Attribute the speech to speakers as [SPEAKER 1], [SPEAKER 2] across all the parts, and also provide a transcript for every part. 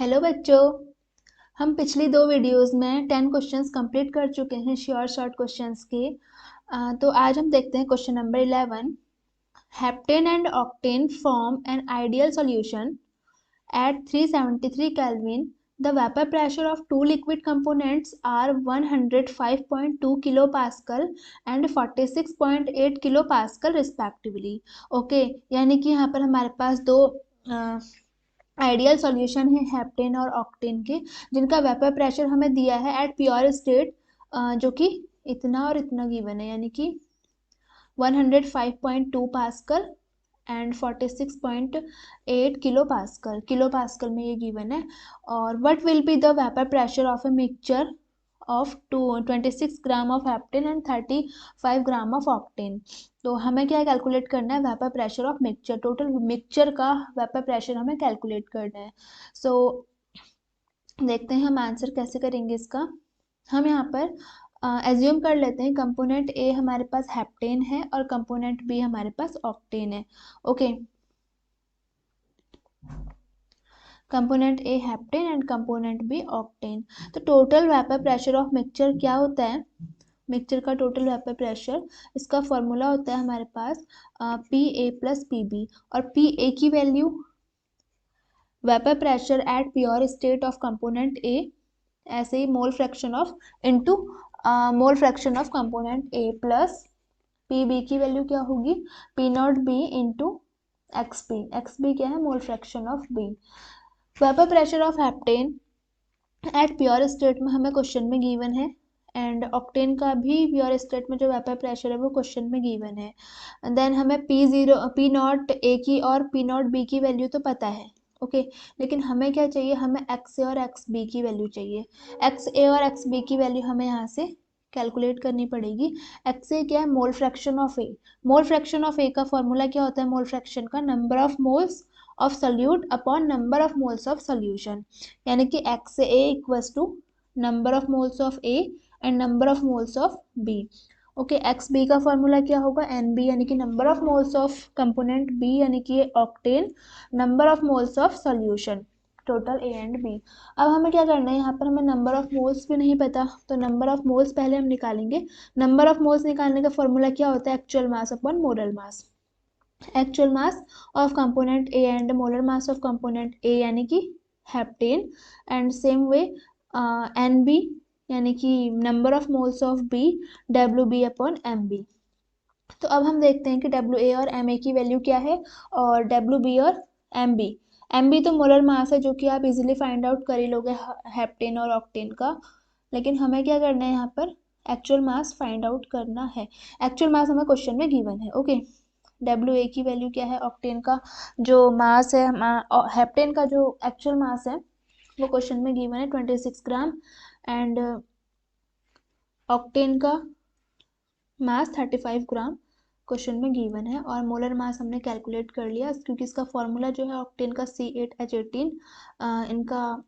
[SPEAKER 1] Hello बच्चों। हम पिछली दो वीडियोस में 10 क्वेश्चंस कंप्लीट कर चुके हैं शॉर्ट क्वेश्चंस के। तो आज हम देखते हैं question number 11। Heptane and octane form an ideal solution at 373 Kelvin. The vapor pressure of two liquid components are 105.2 kilopascal and 46.8 kilopascal respectively. Okay, यानी कि यहाँ पर हमारे पास दो आइडियल सॉल्यूशन है हेप्टेन और ऑक्टेन के, जिनका वेपर प्रेशर हमें दिया है एट प्योर स्टेट, जो कि इतना और इतना गिवन है, यानी कि 105.2 पास्कल एंड 46.8 किलो पास्कल में ये गिवन है। और what will be the vapour pressure of a mixture of 26 gram of heptane and 35 gram of octane. तो हमें क्या कैलकुलेट करना है, vapour pressure of mixture, total mixture का वेपर प्रेशर हमें कैलकुलेट करना है। सो देखते हैं हम आंसर कैसे करेंगे इसका। हम यहाँ पर एज्यूम कर लेते हैं कंपोनेंट ए हमारे पास हेप्टेन है और कंपोनेंट बी हमारे पास ऑक्टेन है। Okay, component A heptane and component B octane. तो total vapour pressure of mixture क्या होता है, मिक्सचर का टोटल वेपर प्रेशर, इसका फॉर्मूला होता है हमारे पास P A plus P B. और पी ए की value vapour pressure at pure state of component A, ऐसे ही mole fraction of into mole fraction of component A, plus P B की वैल्यू क्या होगी, P naught B into X B. X B क्या है, mole fraction of B. Vapour pressure of heptane at pure state में हमें question में given है, and octane का भी प्योर स्टेट में जो वेपर प्रेशर है वो क्वेश्चन में गिवन है। देन हमें पी नॉट ए की और पी नॉट बी की वैल्यू तो पता है, ओके लेकिन हमें क्या चाहिए, हमें एक्स ए और एक्स बी की वैल्यू चाहिए। एक्स ए और एक्स बी की वैल्यू हमें यहाँ से कैलकुलेट करनी पड़ेगी। एक्स ए क्या है, mole fraction of A. Mole fraction of A का फॉर्मूला क्या होता है, मोल फ्रैक्शन का number of moles of solute upon number of moles of solution, यानी कि X A equals to number of moles of A and number of moles of B. Okay, X B का formula क्या होगा, N B, यानी कि number of moles of component B, यानी कि octane, number of moles of solution, total A and B. अब हमें क्या करना है, यहाँ पर हमें नंबर ऑफ मोल्स भी नहीं पता, तो नंबर ऑफ मोल्स पहले हम निकालेंगे। नंबर ऑफ मोल्स निकालने का फॉर्मूला क्या होता है, actual mass upon molar mass. Actual mass of component A and molar mass of component A, यानी कि heptane, and same way N B, यानी कि number of moles of B, W B upon M B. तो अब हम देखते हैं कि डब्ल्यू ए और एम ए की वैल्यू क्या है, और डब्ल्यू बी और एम बी। एम बी तो मोलर मास है, जो कि आप इजीली फाइंड आउट कर ही लोगे हेप्टेन और ऑक्टेन का, लेकिन हमें क्या करना है, यहाँ पर एक्चुअल मास फाइंड आउट करना है। एक्चुअल मास हमें क्वेश्चन में गिवन है। ओके, डब्ल्यू ए की वैल्यू क्या है, ऑक्टेन का जो मास है, हेप्टेन का जो एक्चुअल मास है वो क्वेश्चन में गिवन है 26 ग्राम, एंड ऑक्टेन का मास 35 ग्राम क्वेश्चन में गिवन है। और मोलर मास हमने कैलकुलेट कर लिया, क्योंकि इसका फॉर्मूला जो है ऑक्टेन का C8H18, इनका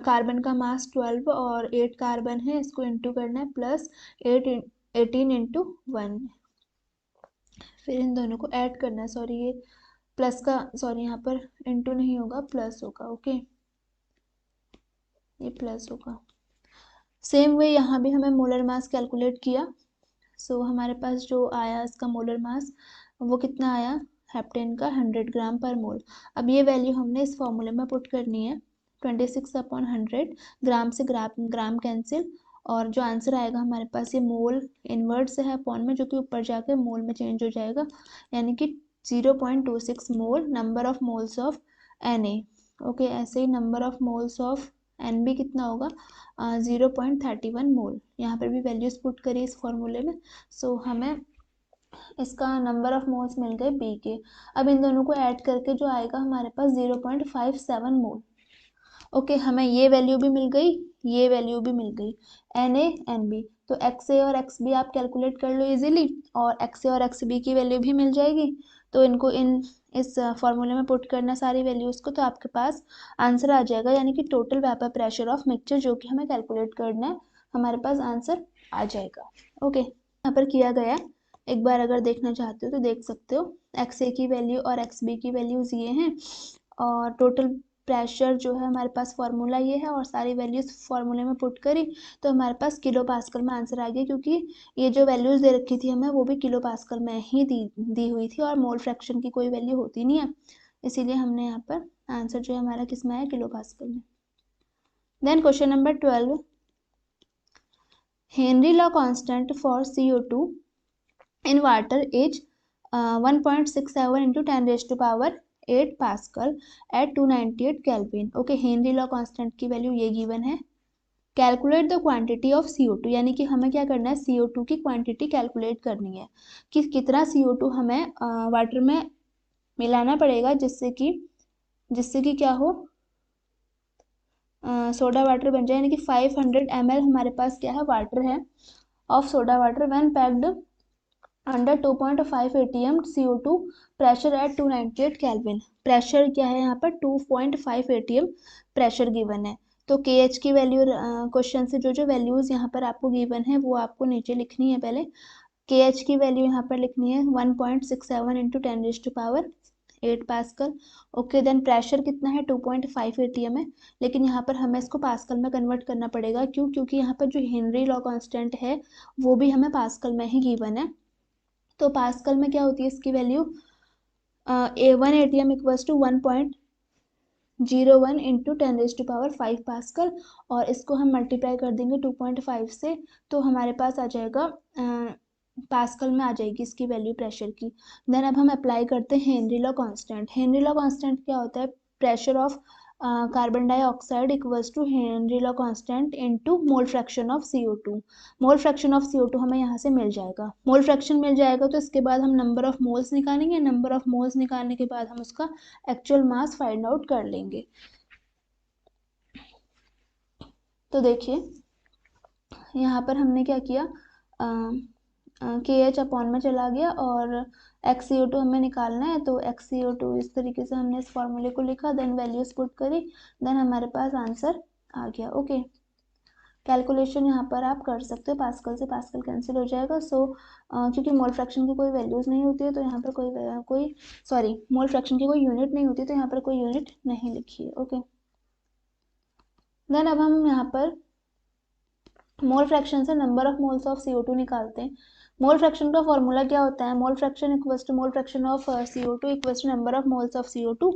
[SPEAKER 1] कार्बन का मास 12 और 8 कार्बन है, इसको इंटू करना है, प्लस 18 इंटू 1, फिर इन दोनों को ऐड करना है। सॉरी, ये प्लस का, सॉरी यहाँ पर इंटू नहीं होगा, प्लस होगा। ओके, ये प्लस होगा। सेम वे यहाँ भी हमें मोलर मास कैलकुलेट किया, सो हमारे पास जो आया इसका मोलर मास वो कितना आया, हेप्टेन का 100 ग्राम पर मोल। अब ये वैल्यू हमने इस फॉर्मूले में पुट करनी है, 26/100, ग्राम से ग्राम कैंसिल, और जो आंसर आएगा हमारे पास, ये मोल इनवर्ट से है अपॉन में, जो कि ऊपर जाकर मोल में चेंज हो जाएगा, यानी कि 0.26 mole, number of moles of Na। Okay, ऐसे ही number of moles of Nb कितना होगा, 0.31 मोल। यहाँ पर भी वैल्यूज पुट करिए इस फॉर्मूले में, सो हमें इसका नंबर ऑफ मोल्स मिल गए बी के। अब इन दोनों को ऐड करके जो आएगा हमारे पास 0.57 मोल। ओके, हमें ये वैल्यू भी मिल गई, ये वैल्यू भी मिल गई, एन ए एन बी। तो एक्स ए और एक्स बी आप कैलकुलेट कर लो इजीली, और एक्स ए और एक्स बी की वैल्यू भी मिल जाएगी। तो इनको इस फॉर्मूले में पुट करना सारी वैल्यूज़ को, तो आपके पास आंसर आ जाएगा, यानी कि total vapour pressure of mixture जो कि हमें कैलकुलेट करना है, हमारे पास आंसर आ जाएगा। ओके, यहाँ पर किया गया, एक बार अगर देखना चाहते हो तो देख सकते हो। एक्स ए की वैल्यू और एक्स बी की वैल्यूज़ ये हैं, और टोटल प्रेशर जो है हमारे पास फार्मूला ये है और सारी वैल्यूज फार्मूले में पुट करी तो हमारे पास किलो पास्कल में आंसर आ गया, क्योंकि ये जो वैल्यूज दे रखी थी हमें वो भी किलो पास्कल में ही दी हुई थी और मोल फ्रैक्शन की कोई वैल्यू होती नहीं है, इसीलिए हमने यहाँ पर आंसर जो है हमारा किस में आया, किलो पास्कल में। Then question number 12, Henry law constant for CO2 in water is 1.67 into 10 raised to power 8 Pascal at 298 Kelvin। Okay, Henry law constant की वैल्यू ये गिवन है। Calculate the quantity of CO2, यानी कि हमें क्या करना है, CO2 की क्वांटिटी कैलकुलेट करनी है कि कितना CO2 हमें वाटर में मिलाना पड़ेगा जिससे कि क्या हो, सोडा वाटर बन जाए, यानी कि 500 ml हमारे पास क्या है, वाटर है of soda water when packed under 2.5 atm CO2 pressure at 298 kelvin. Pressure क्या है यहाँ पर, 2.5 atm प्रेशर गिवन है। तो KH की वैल्यू क्वेश्चन से जो वैल्यूज यहाँ पर आपको गिवन है वो आपको नीचे लिखनी है। पहले KH की वैल्यू यहाँ पर लिखनी है 1.67 into 10 raised to power 8 pascal. Okay, then pressure कितना है, 2.5 atm है, लेकिन यहाँ पर हमें इसको पास्कल में कन्वर्ट करना पड़ेगा। क्यों, क्योंकि यहाँ पर जो हेनरी लॉ कांस्टेंट है वो भी हमें पास्कल में ही गिवन है। तो पास्कल में क्या होती है इसकी value, 1 atm equals to 1.01 into 10 raised to power 5 pascal, और इसको हम मल्टीप्लाई कर देंगे 2.5 से, तो हमारे पास आ जाएगा पास्कल में आ जाएगी इसकी वैल्यू प्रेशर की। देन अब हम अप्लाई करते हैं Henry law constant. Henry law constant क्या होता है, pressure of carbon dioxide equals to Henry law constant into mole fraction of CO2। Mole fraction of CO2 हमें यहाँ से मिल जाएगा, मोल फ्रैक्शन मिल जाएगा तो इसके बाद हम नंबर ऑफ मोल्स निकालेंगे, नंबर ऑफ मोल्स निकालने के बाद हम उसका एक्चुअल मास फाइंड आउट कर लेंगे। तो देखिए यहाँ पर हमने क्या किया, KH अपॉन में चला गया और XCO2 हमें निकालना है, तो XCO2 इस तरीके से हमने इस फॉर्मूले को लिखा, देन वैल्यूज पुट करी, देन हमारे पास आंसर आ गया। ओके, कैलकुलेशन यहाँ पर आप कर सकते हो, पास्कल से पास्कल कैंसिल हो जाएगा। सो क्योंकि मोल फ्रैक्शन की कोई वैल्यूज नहीं होती है तो यहाँ पर मोल फ्रैक्शन की कोई यूनिट नहीं होती, तो यहाँ पर कोई यूनिट नहीं लिखी है। ओके, देन अब हम यहाँ पर मोल फ्रैक्शन से number of moles of CO2 निकालते हैं। मोल फ्रैक्शन का फॉर्मूला क्या होता है, mole fraction equals to mole fraction of CO2 equals to number of moles of CO2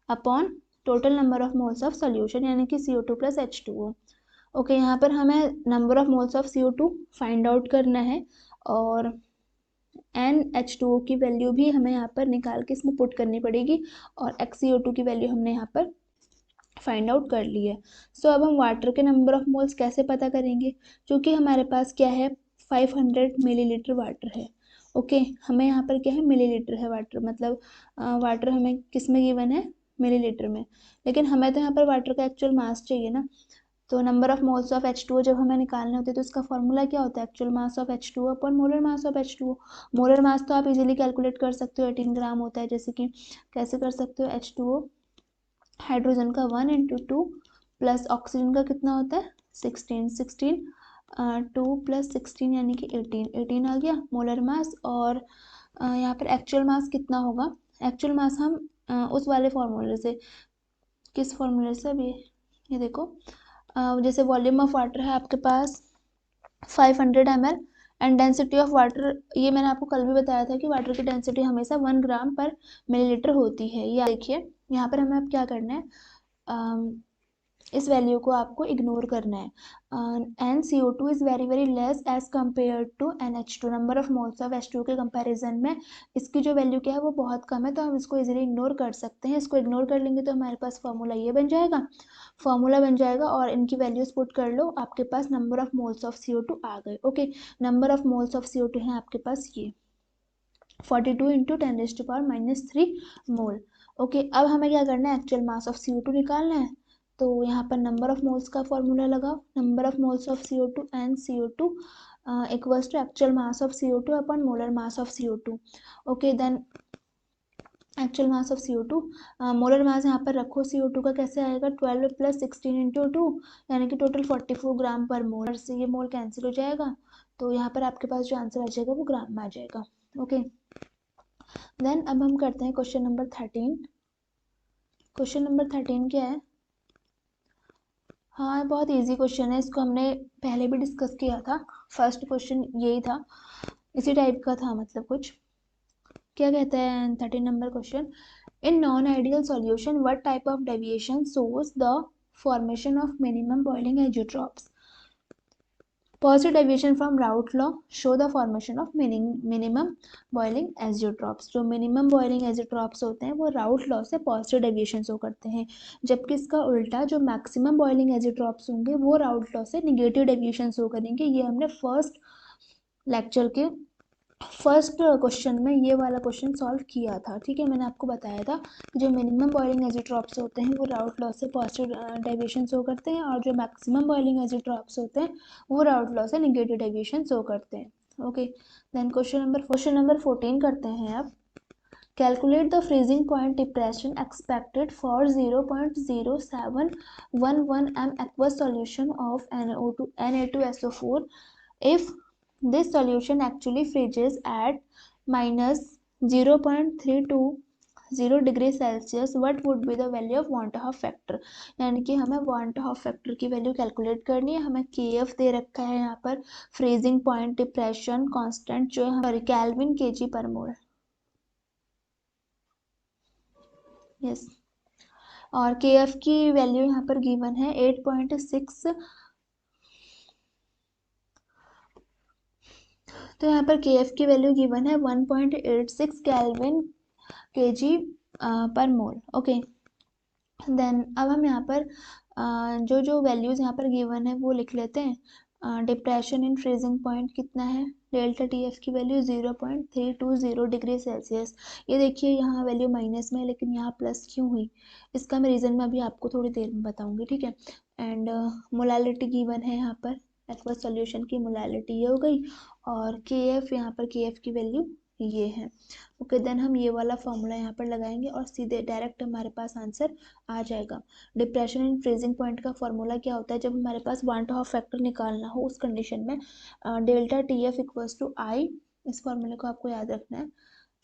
[SPEAKER 1] upon total number of moles of solution, यानी कि CO2 plus H2O। Okay, यहाँ पर हमें number of moles of CO2 find out करना है और NH2O की value भी हमें यहाँ पर निकाल के इसमें पुट करनी पड़ेगी, और XCO2 की वैल्यू हमने यहाँ पर फाइंड आउट कर ली है। सो अब हम वाटर के नंबर ऑफ मोल्स कैसे पता करेंगे, क्योंकि हमारे पास क्या है, 500 मिलीलीटर वाटर है। ओके, हमें यहाँ पर क्या है, मिलीलीटर है वाटर, मतलब वाटर हमें किस में गिवन है, मिलीलीटर में, लेकिन हमें तो यहाँ पर वाटर का एक्चुअल मास चाहिए ना। तो number of moles of H2O जब हमें निकालने होते हैं तो इसका फॉर्मूला क्या होता है, actual mass of H2O upon molar mass of H2O। Molar mass तो आप इजीली कैलकुलेट कर सकते हो, 18 ग्राम होता है, जैसे कि कैसे कर सकते हो, H2O हाइड्रोजन का 1 इंटू 2 प्लस ऑक्सीजन का कितना होता है 16 2 प्लस 16 यानी कि 18 आ गया मोलर मास। और यहाँ पर एक्चुअल मास कितना होगा, एक्चुअल मास हम उस वाले फॉर्मूले से, किस फॉर्मूले से, अभी ये देखो, जैसे वॉल्यूम ऑफ वाटर है आपके पास 500 ml and density of water, ये मैंने आपको कल भी बताया था कि वाटर की डेंसिटी हमेशा 1 ग्राम पर मिलीलीटर होती है। ये देखिए यहाँ पर हमें अब क्या करना है, इस वैल्यू को आपको इग्नोर करना है। NCO2 is very very less as compare to NH2, number of moles of H2 के कंपैरिजन में इसकी जो वैल्यू क्या है वो बहुत कम है, तो हम इसको इजीली इग्नोर कर सकते हैं। इसको इग्नोर कर लेंगे तो हमारे पास फॉर्मूला ये बन जाएगा, और इनकी वैल्यूज पुट कर लो, आपके पास number of moles of CO2 आ गए। Okay, number of moles of CO2 है आपके पास ये 42 into 10 raised to power -3 mole. Okay, अब हमें क्या करना है, एक्चुअल मास ऑफ CO2 निकालना है, तो यहाँ पर नंबर ऑफ मोल्स का फॉर्मूला लगाओ, number of moles of CO2 and CO2 equals to actual mass of CO2 upon molar mass of CO2। Okay, then actual mass of CO2, molar mass यहाँ पर रखो, CO2 का कैसे आएगा, 12 plus 16 into 2 यानी कि टोटल 44 ग्राम पर मोल, से ये मोल कैंसिल हो जाएगा, तो यहाँ पर आपके पास जो आंसर आ जाएगा वो ग्राम में आ जाएगा। ओके, देन अब हम करते हैं क्वेश्चन नंबर 13। क्वेश्चन नंबर 13 क्या है? हाँ, बहुत इजी क्वेश्चन है, इसको हमने पहले भी डिस्कस किया था। फर्स्ट क्वेश्चन यही था, इसी टाइप का था, मतलब कुछ। क्या कहता है 13 number question? In non ideal solution what type of deviation shows the formation of minimum boiling azeotropes? Positive deviation from route law show the formation of minimum boiling azeotrophs। जो minimum boiling azeotrophs होते हैं वो route law से positive deviation show करते हैं, जबकि इसका उल्टा जो maximum boiling azeotrophs होंगे वो route law से negative deviation शो करेंगे। ये हमने फर्स्ट लेक्चर के फर्स्ट क्वेश्चन में ये वाला क्वेश्चन सॉल्व किया था। ठीक है, मैंने आपको बताया था कि जो मिनिमम बॉइलिंग एजिट्रॉप्स होते हैं वो राउट लॉ से पॉजिटिव डेविएशन शो करते हैं, और जो मैक्सिमम बॉइलिंग एजिट्रॉप्स होते हैं वो राउट लॉ से नेगेटिव डेविएशन शो करते हैं। ओके, देन क्वेश्चन नंबर 14 करते हैं अब। Calculate the freezing point depression expected for 0.0711 m aqueous solution of Na2SO4 if this solution actually freezes at minus 0.320 degree Celsius, what would be the value of want half factor? यानी कि हमें want half factor की value calculate करनी है। हमें KF दे रखा है यहाँ पर, फ्रीजिंग पॉइंट डिप्रेशन कांस्टेंट जो है केल्विन kg पर मोल। यस, और KF की वैल्यू यहाँ पर गिवन है 8.6। तो यहाँ पर KF की वैल्यू गिवन है 1.86 केल्विन kg पर मोल। ओके, देन अब हम यहाँ पर जो जो वैल्यूज़ यहाँ पर गिवन है वो लिख लेते हैं। डिप्रेशन इन फ्रीजिंग पॉइंट कितना है? डेल्टा TF की वैल्यू 0.320 डिग्री सेल्सियस। ये देखिए यहाँ वैल्यू माइनस में है, लेकिन यहाँ प्लस क्यों हुई इसका मैं रीज़न मैं अभी आपको थोड़ी देर में बताऊंगी। ठीक है, एंड मोलालिटी गिवन है यहाँ पर, एक्वस सॉल्यूशन की मोलालिटी ये हो गई, और KF यहाँ पर KF की वैल्यू ये है। ओके, देन हम ये वाला फॉर्मूला यहाँ पर लगाएंगे और सीधे डायरेक्ट हमारे पास आंसर आ जाएगा। डिप्रेशन इन फ्रीजिंग पॉइंट का फॉर्मूला क्या होता है? जब हमारे पास वांट हाफ फैक्टर निकालना हो उस कंडीशन में delta TF equals to I, इस फॉर्मूले को आपको याद रखना है,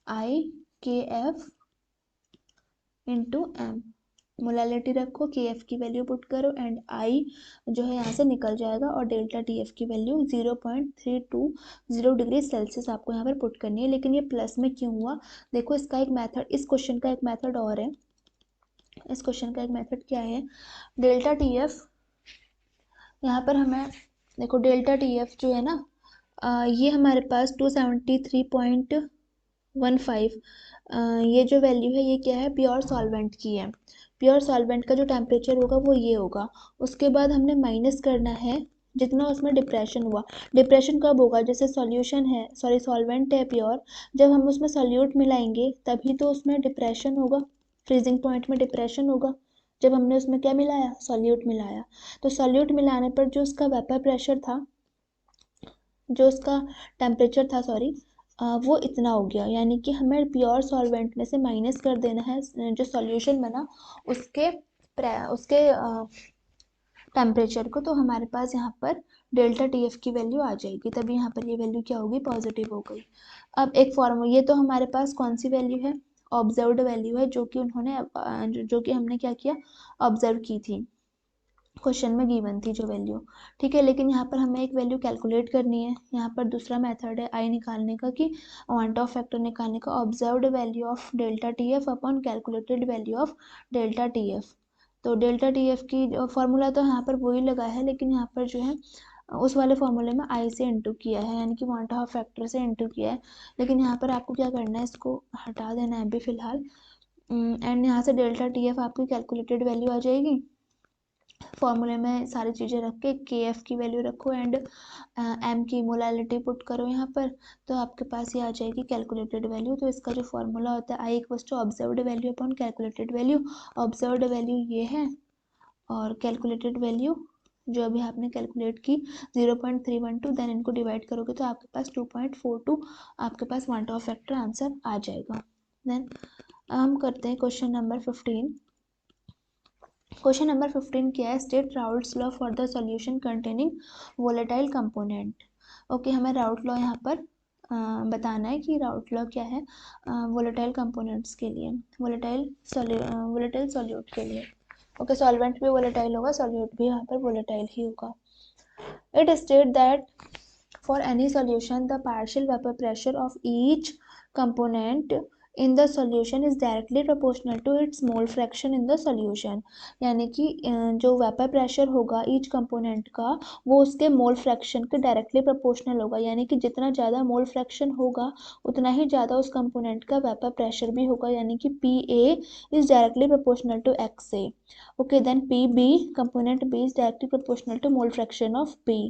[SPEAKER 1] IKF इंटू एम। मोलालिटी रखो, KF की वैल्यू पुट करो, एंड I जो है यहाँ से निकल जाएगा, और डेल्टा TF की वैल्यू 0.320 डिग्री सेल्सियस आपको यहाँ पर पुट करनी है। लेकिन ये प्लस में क्यों हुआ? देखो, इसका एक मेथड, इस क्वेश्चन का एक मेथड और है। इस क्वेश्चन का एक मेथड क्या है? डेल्टा TF यहाँ पर हमें देखो, डेल्टा TF जो है ना, ये हमारे पास 273.15, ये जो वैल्यू है ये क्या है? प्योर सॉल्वेंट की है। प्योर सॉल्वेंट का जो टेम्परेचर होगा वो ये होगा। उसके बाद हमने माइनस करना है जितना उसमें डिप्रेशन हुआ। डिप्रेशन कब होगा? जैसे सॉल्यूशन है, सॉरी सॉल्वेंट है प्योर, जब हम उसमें सॉल्यूट मिलाएंगे तभी तो उसमें डिप्रेशन होगा, फ्रीजिंग पॉइंट में डिप्रेशन होगा, जब हमने उसमें क्या मिलाया? सॉल्यूट मिलाया। तो सॉल्यूट मिलाने पर जो उसका वेपर प्रेशर था, जो उसका टेम्परेचर था, सॉरी, वो इतना हो गया। यानी कि हमें प्योर सॉल्वेंट में से माइनस कर देना है जो सॉल्यूशन बना उसके उसके टेम्परेचर को, तो हमारे पास यहाँ पर डेल्टा TF की वैल्यू आ जाएगी, तभी यहाँ पर ये वैल्यू क्या होगी? पॉजिटिव हो गई। अब एक फॉर्मूला, ये तो हमारे पास कौन सी वैल्यू है? ऑब्जर्व्ड वैल्यू है, जो कि उन्होंने जो कि हमने क्या किया? ऑब्जर्व की थी, क्वेश्चन में गिवन थी जो वैल्यू। ठीक है, लेकिन यहाँ पर हमें एक वैल्यू कैलकुलेट करनी है। यहाँ पर दूसरा मेथड है आई निकालने का, कि वांट ऑफ फैक्टर निकालने का, observed value of delta TF upon calculated value of delta TF। तो डेल्टा TF की फॉर्मूला तो यहाँ पर वही लगा है, लेकिन यहाँ पर जो है उस वाले फॉर्मूले में आई से इंटू किया है, यानी कि वांट ऑफ फैक्टर से इंटू किया है। लेकिन यहाँ पर आपको क्या करना है? इसको हटा देना है अभी फिलहाल, एंड यहाँ से डेल्टा TF आपकी कैलकुलेटेड वैल्यू आ जाएगी। फॉर्मूले में सारी चीज़ें रख के KF की वैल्यू रखो, एंड M की मोलालिटी पुट करो यहाँ पर, तो आपके पास ये आ जाएगी कैलकुलेटेड वैल्यू। तो इसका जो फॉर्मूला होता है I equals to observed value upon calculated value. Observed value ये है, और कैलकुलेटेड वैल्यू जो अभी आपने कैलकुलेट की 0.312, देन इनको डिवाइड करोगे तो आपके पास 2.42 आपके पास वांट ऑफ फैक्टर आंसर आ जाएगा। देन हम करते हैं क्वेश्चन नंबर 15। क्वेश्चन नंबर 15 क्या है? State Raoult's law for the solution containing volatile component. Okay, हमें राउल्ट लॉ यहाँ पर बताना है कि राउट लॉ क्या है वोलेटाइल कंपोनेंट्स के लिए, वोलेटाइल सॉल्यूट के लिए। ओके, सॉल्वेंट भी वोलेटाइल होगा, सॉल्यूट भी यहाँ पर वोलेटाइल ही होगा। It state that for any solution the partial vapor pressure of each component in the solution is directly proportional to its mole fraction in the solution। यानी कि जो vapour pressure होगा each component का वो उसके mole fraction के directly proportional होगा, यानी कि जितना ज़्यादा मोल फ्रैक्शन होगा उतना ही ज़्यादा उस कंपोनेंट का वेपर प्रेशर भी होगा, यानी कि P A is directly proportional to X A. Okay, then P B, component B is directly proportional to mole fraction of B.